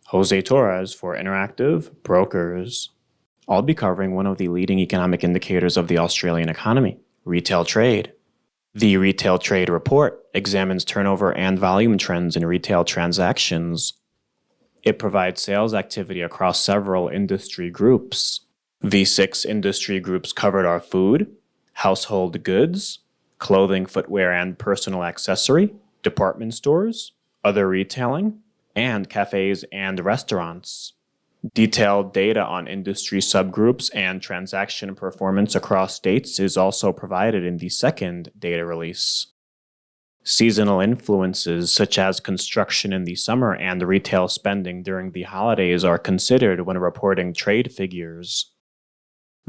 Jose Torres for Interactive Brokers. I'll be covering one of the leading economic indicators of the Australian economy, retail trade. The Retail Trade Report examines turnover and volume trends in retail transactions. It provides sales activity across several industry groups. The 6 industry groups covered are food, household goods, clothing, footwear, and personal accessory, department stores, other retailing, and cafes and restaurants. Detailed data on industry subgroups and transaction performance across states is also provided in the second data release. Seasonal influences such as construction in the summer and retail spending during the holidays are considered when reporting trade figures.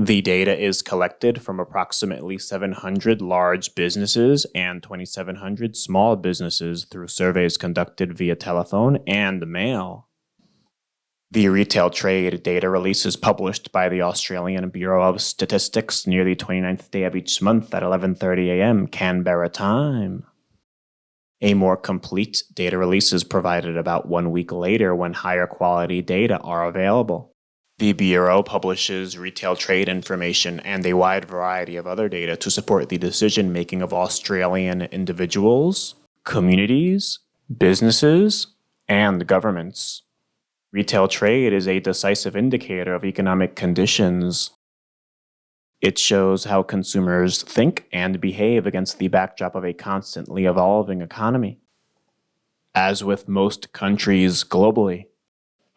The data is collected from approximately 700 large businesses and 2,700 small businesses through surveys conducted via telephone and mail. The retail trade data release is published by the Australian Bureau of Statistics near the 29th day of each month at 11:30 a.m. Canberra time. A more complete data release is provided about 1 week later when higher quality data are available. The Bureau publishes retail trade information and a wide variety of other data to support the decision-making of Australian individuals, communities, businesses, and governments. Retail trade is a decisive indicator of economic conditions. It shows how consumers think and behave against the backdrop of a constantly evolving economy. As with most countries globally,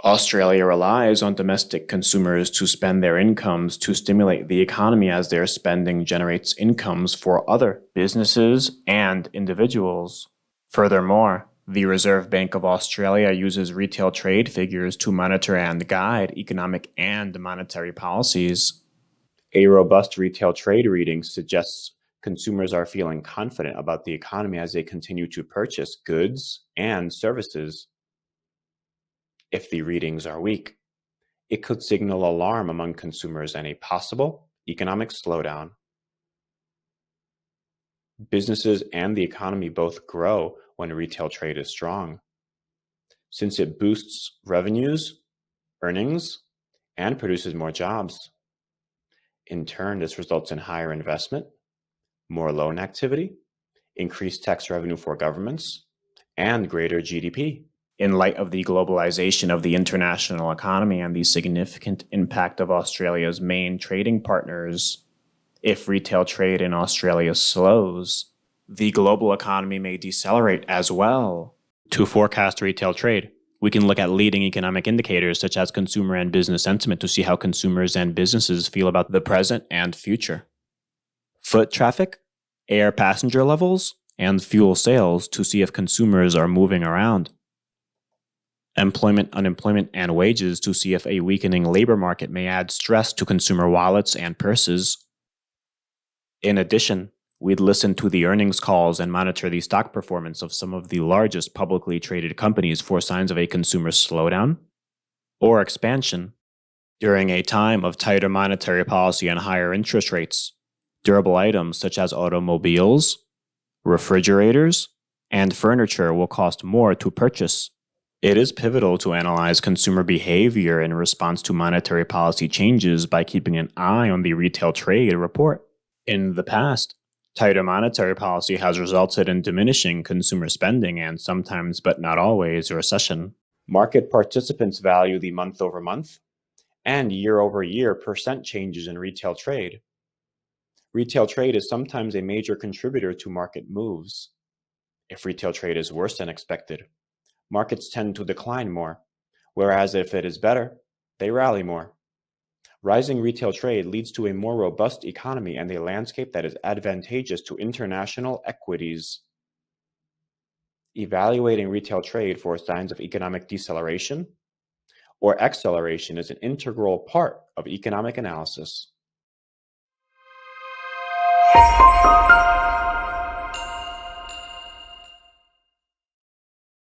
Australia relies on domestic consumers to spend their incomes to stimulate the economy as their spending generates incomes for other businesses and individuals. Furthermore, the Reserve Bank of Australia uses retail trade figures to monitor and guide economic and monetary policies. A robust retail trade reading suggests consumers are feeling confident about the economy as they continue to purchase goods and services. If the readings are weak, it could signal alarm among consumers and a possible economic slowdown. Businesses and the economy both grow when retail trade is strong, since it boosts revenues, earnings, and produces more jobs. In turn, this results in higher investment, more loan activity, increased tax revenue for governments, and greater GDP. In light of the globalization of the international economy and the significant impact of Australia's main trading partners, if retail trade in Australia slows, the global economy may decelerate as well. To forecast retail trade, we can look at leading economic indicators such as consumer and business sentiment to see how consumers and businesses feel about the present and future. Foot traffic, air passenger levels, and fuel sales to see if consumers are moving around. Employment, unemployment, and wages to see if a weakening labor market may add stress to consumer wallets and purses. In addition, we'd listen to the earnings calls and monitor the stock performance of some of the largest publicly traded companies for signs of a consumer slowdown or expansion. During a time of tighter monetary policy and higher interest rates, durable items such as automobiles, refrigerators, and furniture will cost more to purchase. It is pivotal to analyze consumer behavior in response to monetary policy changes by keeping an eye on the retail trade report. In the past, tighter monetary policy has resulted in diminishing consumer spending and sometimes, but not always, recession. Market participants value the month-over-month and year-over-year percent changes in retail trade. Retail trade is sometimes a major contributor to market moves. If retail trade is worse than expected, markets tend to decline more, whereas if it is better, they rally more. Rising retail trade leads to a more robust economy and a landscape that is advantageous to international equities. Evaluating retail trade for signs of economic deceleration or acceleration is an integral part of economic analysis.